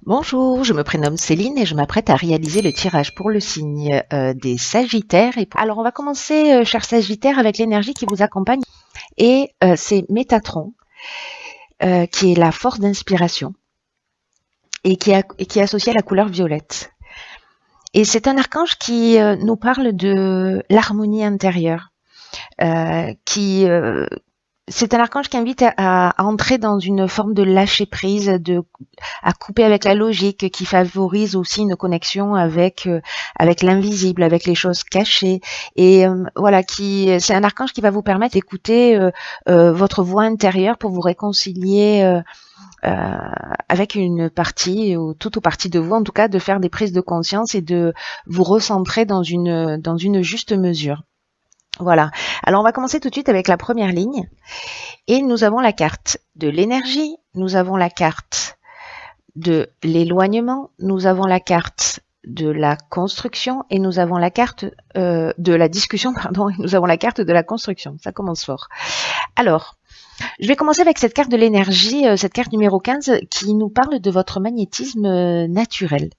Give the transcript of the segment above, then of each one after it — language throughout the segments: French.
Bonjour, je me prénomme Céline et je m'apprête à réaliser le tirage pour le signe des Sagittaires. Alors on va commencer, cher Sagittaire, avec l'énergie qui vous accompagne et c'est Métatron, qui est la force d'inspiration et qui est associée à la couleur violette. Et c'est un archange qui nous parle de l'harmonie intérieure, qui c'est un archange qui invite à entrer dans une forme de lâcher prise, à couper avec la logique, qui favorise aussi une connexion avec l'invisible, avec les choses cachées. Et voilà, c'est un archange qui va vous permettre d'écouter votre voix intérieure pour vous réconcilier avec une partie ou toute partie de vous, en tout cas, de faire des prises de conscience et de vous recentrer dans une juste mesure. Voilà. Alors, on va commencer tout de suite avec la première ligne. Et nous avons la carte de l'énergie, nous avons la carte de l'éloignement, nous avons la carte de la construction et nous avons la carte de la discussion, pardon, et nous avons la carte de la construction. Ça commence fort. Alors, je vais commencer avec cette carte de l'énergie, cette carte numéro 15, qui nous parle de votre magnétisme naturel.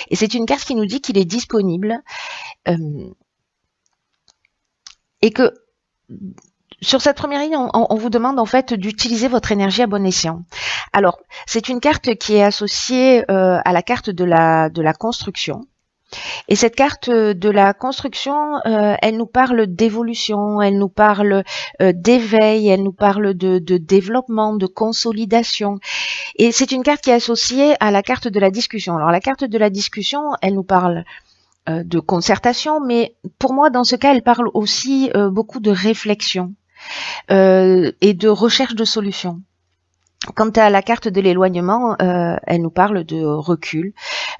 Et c'est une carte qui nous dit qu'il est disponible et que sur cette première ligne, on vous demande en fait d'utiliser votre énergie à bon escient. Alors, c'est une carte qui est associée à la carte de la construction. Et cette carte de la construction, elle nous parle d'évolution, elle nous parle d'éveil, elle nous parle de développement, de consolidation. Et c'est une carte qui est associée à la carte de la discussion. Alors, la carte de la discussion, elle nous parle de concertation, mais pour moi, dans ce cas, elle parle aussi beaucoup de réflexion. Et de recherche de solutions. Quant à la carte de l'éloignement, elle nous parle de recul,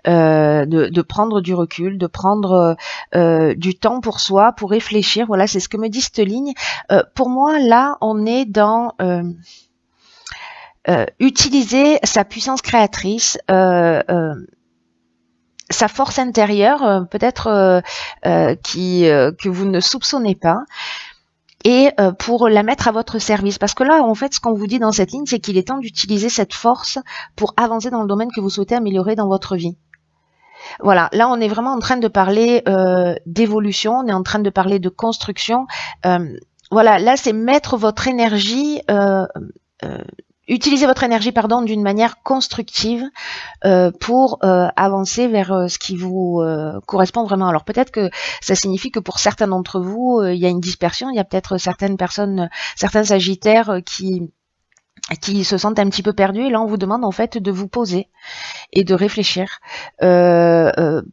de prendre du recul, de prendre du temps pour soi, pour réfléchir. Voilà, c'est ce que me dit cette ligne. Pour moi, là, on est dans utiliser sa puissance créatrice, sa force intérieure, peut-être que vous ne soupçonnez pas, et pour la mettre à votre service. Parce que là, en fait, ce qu'on vous dit dans cette ligne, c'est qu'il est temps d'utiliser cette force pour avancer dans le domaine que vous souhaitez améliorer dans votre vie. Voilà, là, on est vraiment en train de parler d'évolution, on est en train de parler de construction. Voilà, là, c'est mettre votre énergie... utiliser votre énergie, pardon, d'une manière constructive pour avancer vers ce qui vous correspond vraiment. Alors peut-être que ça signifie que pour certains d'entre vous, il y a une dispersion, il y a peut-être certaines personnes, certains sagittaires qui se sentent un petit peu perdus, et là on vous demande en fait de vous poser et de réfléchir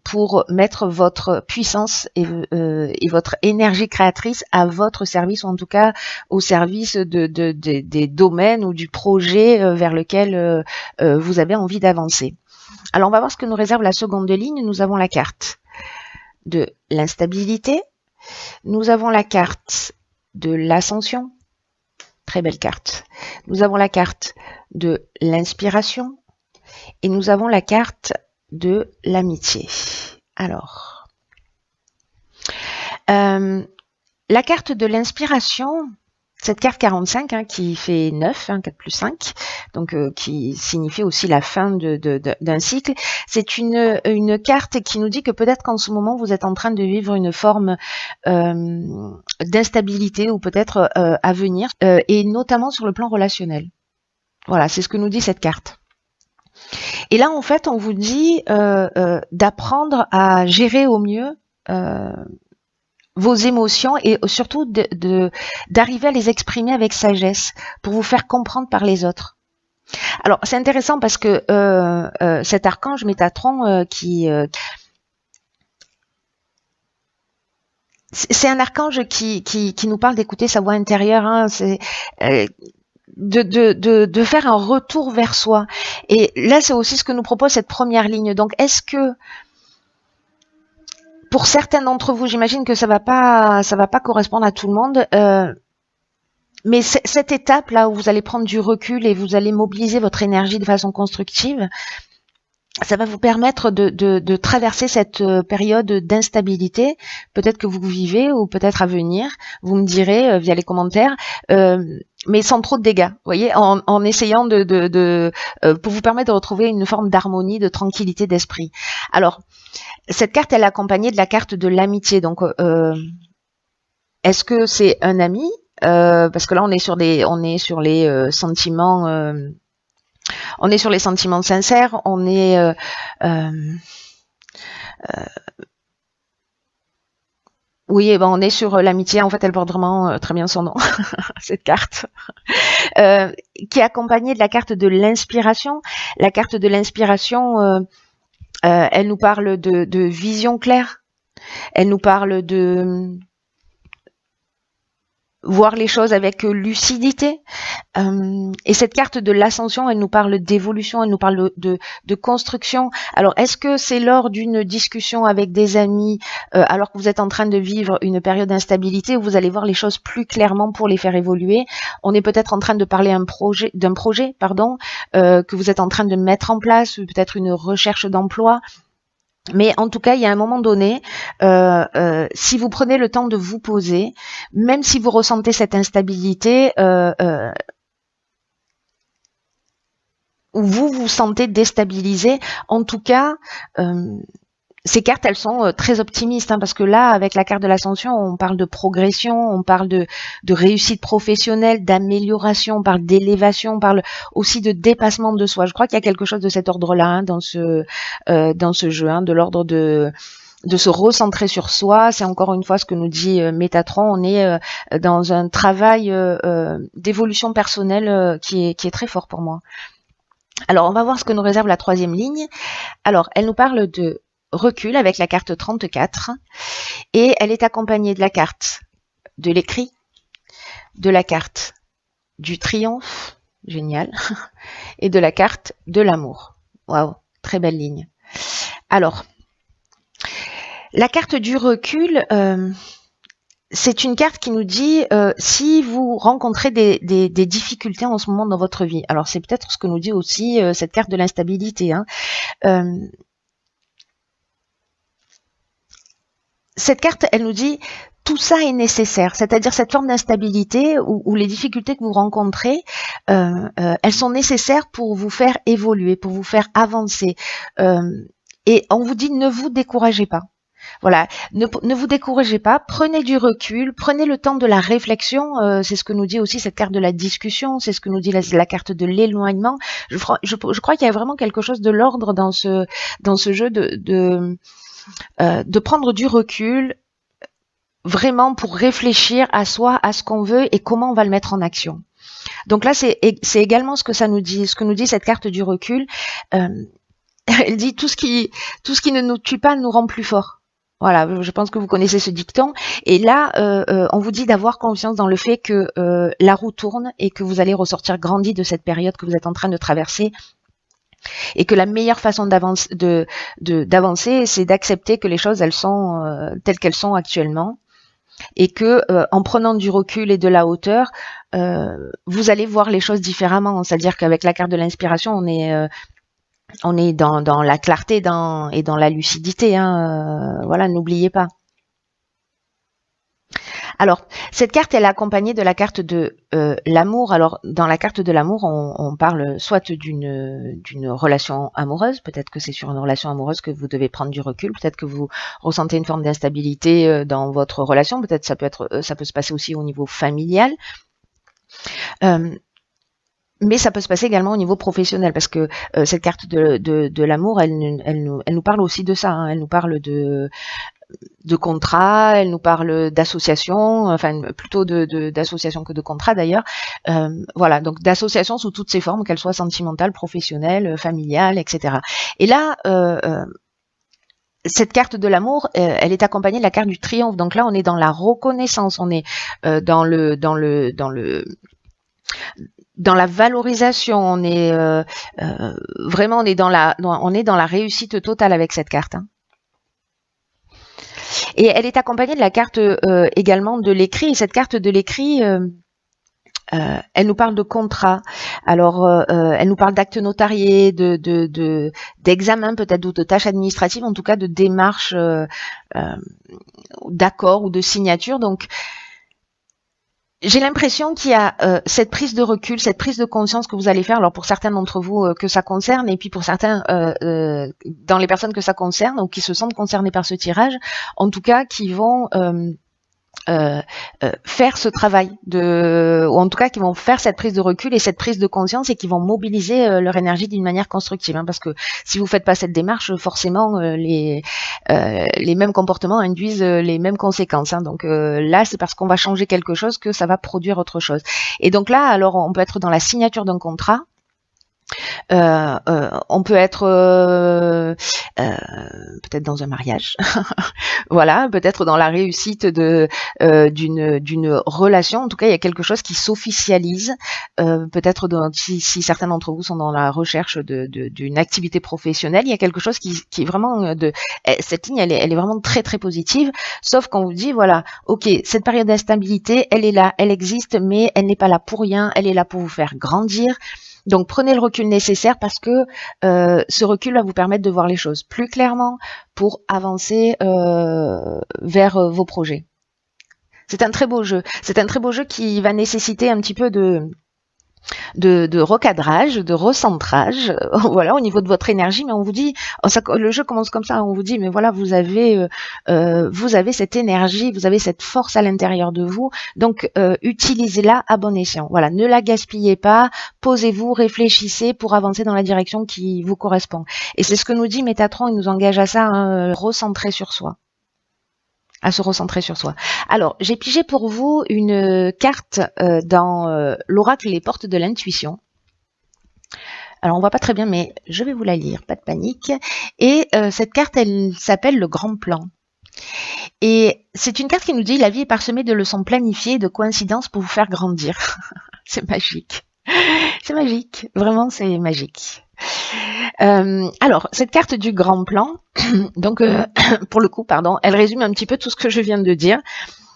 pour mettre votre puissance et votre énergie créatrice à votre service, ou en tout cas au service des domaines ou du projet vers lequel vous avez envie d'avancer. Alors on va voir ce que nous réserve la seconde ligne. Nous avons la carte de l'instabilité, nous avons la carte de l'ascension, très belle carte. Nous avons la carte de l'inspiration et nous avons la carte de l'amitié. Alors, la carte de l'inspiration, cette carte 45 qui fait 9, 4 plus 5, donc qui signifie aussi la fin d'un cycle, c'est une carte qui nous dit que peut-être qu'en ce moment vous êtes en train de vivre une forme d'instabilité ou peut-être à venir, et notamment sur le plan relationnel. Voilà, c'est ce que nous dit cette carte. Et là, en fait, on vous dit d'apprendre à gérer au mieux vos émotions et surtout d'arriver à les exprimer avec sagesse pour vous faire comprendre par les autres. Alors, c'est intéressant parce que cet archange Métatron c'est un archange qui nous parle d'écouter sa voix intérieure, c'est de faire un retour vers soi. Et là, c'est aussi ce que nous propose cette première ligne. Donc, est-ce que pour certains d'entre vous, j'imagine que ça va pas correspondre à tout le monde, mais cette étape là où vous allez prendre du recul et vous allez mobiliser votre énergie de façon constructive, ça va vous permettre de traverser cette période d'instabilité, peut-être que vous vivez ou peut-être à venir. Vous me direz via les commentaires, mais sans trop de dégâts, vous voyez, en essayant pour vous permettre de retrouver une forme d'harmonie, de tranquillité d'esprit. Alors, cette carte, elle est accompagnée de la carte de l'amitié. Donc, est-ce que c'est un ami? Parce que là, on est sur les sentiments. On est sur les sentiments sincères, oui, on est sur l'amitié. En fait, elle porte vraiment très bien son nom, cette carte, qui est accompagnée de la carte de l'inspiration. La carte de l'inspiration, elle nous parle de vision claire. Elle nous parle de voir les choses avec lucidité. Et cette carte de l'ascension, elle nous parle d'évolution, elle nous parle de construction. Alors, est-ce que c'est lors d'une discussion avec des amis, alors que vous êtes en train de vivre une période d'instabilité, où vous allez voir les choses plus clairement pour les faire évoluer? On est peut-être en train de parler d'un projet, que vous êtes en train de mettre en place, ou peut-être une recherche d'emploi. Mais en tout cas, il y a un moment donné, si vous prenez le temps de vous poser, même si vous ressentez cette instabilité, ou vous vous sentez déstabilisé, en tout cas, ces cartes, elles sont très optimistes, parce que là, avec la carte de l'ascension, on parle de progression, on parle de réussite professionnelle, d'amélioration, on parle d'élévation, on parle aussi de dépassement de soi. Je crois qu'il y a quelque chose de cet ordre-là dans ce jeu, de l'ordre de se recentrer sur soi. C'est encore une fois ce que nous dit Métatron. On est dans un travail d'évolution personnelle qui est très fort pour moi. Alors, on va voir ce que nous réserve la troisième ligne. Alors, elle nous parle de recul avec la carte 34 et elle est accompagnée de la carte de l'écrit, de la carte du triomphe, génial, et de la carte de l'amour. Waouh, très belle ligne. Alors, la carte du recul, c'est une carte qui nous dit si vous rencontrez des difficultés en ce moment dans votre vie. Alors, c'est peut-être ce que nous dit aussi cette carte de l'instabilité. Cette carte, elle nous dit tout ça est nécessaire, c'est-à-dire cette forme d'instabilité ou les difficultés que vous rencontrez, elles sont nécessaires pour vous faire évoluer, pour vous faire avancer. Et on vous dit ne vous découragez pas. Voilà, ne vous découragez pas, prenez du recul, prenez le temps de la réflexion, c'est ce que nous dit aussi cette carte de la discussion, c'est ce que nous dit la carte de l'éloignement. Je crois qu'il y a vraiment quelque chose de l'ordre dans ce jeu de prendre du recul, vraiment pour réfléchir à soi, à ce qu'on veut et comment on va le mettre en action. Donc là, c'est également ce que ça nous dit, ce que nous dit cette carte du recul. Elle dit tout ce qui ne nous tue pas nous rend plus forts. Voilà, je pense que vous connaissez ce dicton. Et là, on vous dit d'avoir confiance dans le fait que la roue tourne et que vous allez ressortir grandi de cette période que vous êtes en train de traverser. Et que la meilleure façon d'avancer, c'est d'accepter que les choses, elles sont telles qu'elles sont actuellement. Et que en prenant du recul et de la hauteur, vous allez voir les choses différemment. C'est-à-dire qu'avec la carte de l'inspiration, on est dans la clarté et dans la lucidité. Voilà, n'oubliez pas. Alors, cette carte, elle est accompagnée de la carte de l'amour. Alors, dans la carte de l'amour, on parle soit d'une relation amoureuse, peut-être que c'est sur une relation amoureuse que vous devez prendre du recul, peut-être que vous ressentez une forme d'instabilité dans votre relation, peut-être ça peut se passer aussi au niveau familial. Mais ça peut se passer également au niveau professionnel, parce que cette carte de l'amour, elle nous parle aussi de ça. Elle nous parle de contrat, elle nous parle d'association, enfin plutôt d'association que de contrat d'ailleurs. Voilà, donc d'association sous toutes ses formes, qu'elles soient sentimentales, professionnelles, familiales, etc. Et là, cette carte de l'amour, elle est accompagnée de la carte du triomphe. Donc là, on est dans la reconnaissance, on est dans la valorisation, on est vraiment on est dans la réussite totale avec cette carte. Et elle est accompagnée de la carte également de l'écrit. Et cette carte de l'écrit, Elle nous parle de contrat. Alors, elle nous parle d'actes notariés, d'examens peut-être, ou de tâches administratives, en tout cas de démarches, d'accords ou de signatures. Donc, j'ai l'impression qu'il y a cette prise de recul, cette prise de conscience que vous allez faire. Alors pour certains d'entre vous que ça concerne, et puis pour certains dans les personnes que ça concerne ou qui se sentent concernés par ce tirage, en tout cas qui vont faire ce travail ou en tout cas qui vont faire cette prise de recul et cette prise de conscience et qui vont mobiliser leur énergie d'une manière constructive, hein, parce que si vous faites pas cette démarche, forcément les mêmes comportements induisent les mêmes conséquences, hein. Donc là c'est parce qu'on va changer quelque chose que ça va produire autre chose. Et donc là, alors on peut être dans la signature d'un contrat. On peut être peut-être dans un mariage, voilà, peut-être dans la réussite d'une relation. En tout cas, il y a quelque chose qui s'officialise. Peut-être si certains d'entre vous sont dans la recherche d'une activité professionnelle, il y a quelque chose qui est vraiment cette ligne, elle est vraiment très très positive. Sauf qu'on vous dit voilà, ok, cette période d'instabilité, elle est là, elle existe, mais elle n'est pas là pour rien. Elle est là pour vous faire grandir. Donc prenez le recul nécessaire parce que ce recul va vous permettre de voir les choses plus clairement pour avancer vers vos projets. C'est un très beau jeu. C'est un très beau jeu qui va nécessiter un petit peu de recadrage, de recentrage, voilà, au niveau de votre énergie. Mais on vous dit, le jeu commence comme ça, on vous dit, mais voilà, vous avez cette énergie, vous avez cette force à l'intérieur de vous, donc utilisez-la à bon escient. Voilà, ne la gaspillez pas, posez-vous, réfléchissez pour avancer dans la direction qui vous correspond. Et c'est ce que nous dit Métatron, il nous engage à ça, hein, recentrer sur soi. À se recentrer sur soi. Alors, j'ai pigé pour vous une carte dans l'oracle Les Portes de l'intuition. Alors, on voit pas très bien, mais je vais vous la lire, pas de panique. Et cette carte, elle s'appelle le Grand Plan. Et c'est une carte qui nous dit « La vie est parsemée de leçons planifiées et de coïncidences pour vous faire grandir. » C'est magique. C'est magique. Vraiment, c'est magique. Alors, cette carte du Grand Plan, donc pour le coup, pardon, elle résume un petit peu tout ce que je viens de dire.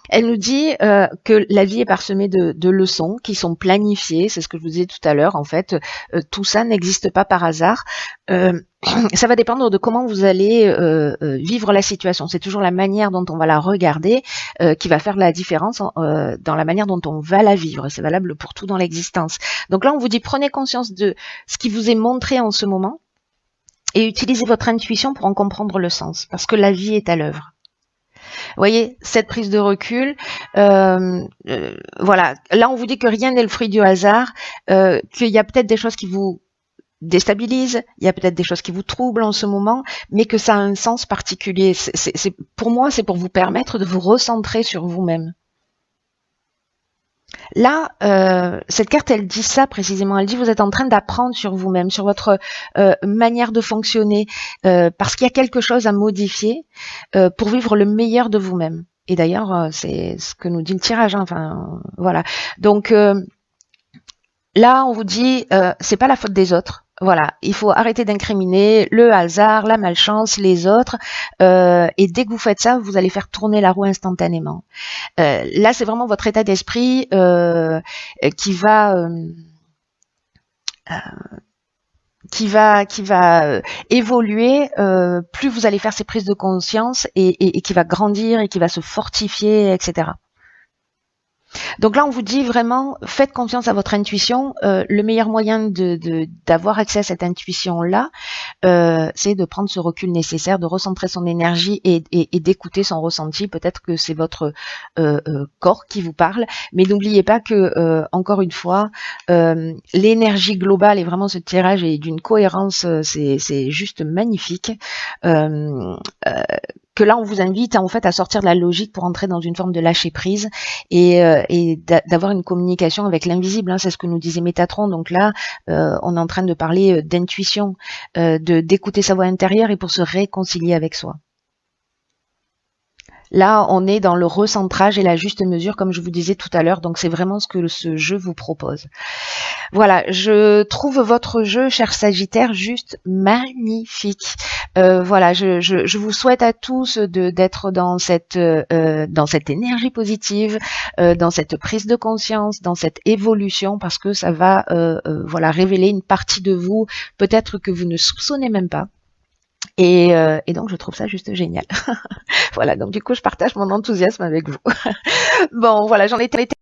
Elle nous dit que la vie est parsemée de leçons qui sont planifiées, c'est ce que je vous disais tout à l'heure, en fait, tout ça n'existe pas par hasard. Ça va dépendre de comment vous allez vivre la situation. C'est toujours la manière dont on va la regarder qui va faire la différence dans la manière dont on va la vivre. C'est valable pour tout dans l'existence. Donc là, on vous dit, prenez conscience de ce qui vous est montré en ce moment et utilisez votre intuition pour en comprendre le sens, parce que la vie est à l'œuvre. Vous voyez, cette prise de recul, voilà. Là, on vous dit que rien n'est le fruit du hasard, qu'il y a peut-être des choses qui vous déstabilisent, il y a peut-être des choses qui vous troublent en ce moment, mais que ça a un sens particulier. Pour moi, c'est pour vous permettre de vous recentrer sur vous-même. Là, cette carte, elle dit ça précisément. Elle dit vous êtes en train d'apprendre sur vous-même, sur votre manière de fonctionner, parce qu'il y a quelque chose à modifier pour vivre le meilleur de vous-même. Et d'ailleurs, c'est ce que nous dit le tirage. Hein, enfin, voilà. Donc là, on vous dit, c'est pas la faute des autres. Voilà, il faut arrêter d'incriminer le hasard, la malchance, les autres. Et dès que vous faites ça, vous allez faire tourner la roue instantanément. Là, c'est vraiment votre état d'esprit qui va évoluer. Plus vous allez faire ces prises de conscience et qui va grandir et qui va se fortifier, etc. Donc là, on vous dit vraiment, faites confiance à votre intuition. Le meilleur moyen d'avoir accès à cette intuition-là, c'est de prendre ce recul nécessaire, de recentrer son énergie et d'écouter son ressenti. Peut-être que c'est votre corps qui vous parle, mais n'oubliez pas que, encore une fois, l'énergie globale et vraiment ce tirage est d'une cohérence, c'est juste magnifique. Que là, on vous invite en fait à sortir de la logique pour entrer dans une forme de lâcher prise et d'avoir une communication avec l'invisible. Hein, c'est ce que nous disait Métatron. Donc là, on est en train de parler d'intuition, d'écouter sa voix intérieure et pour se réconcilier avec soi. Là, on est dans le recentrage et la juste mesure, comme je vous disais tout à l'heure. Donc, c'est vraiment ce que ce jeu vous propose. Voilà, je trouve votre jeu, cher Sagittaire, juste magnifique. Voilà, je vous souhaite à tous d'être dans cette énergie positive, dans cette prise de conscience, dans cette évolution, parce que ça va voilà révéler une partie de vous peut-être que vous ne soupçonnez même pas. Et donc je trouve ça juste génial. Voilà, donc du coup je partage mon enthousiasme avec vous. Bon, voilà, j'en étais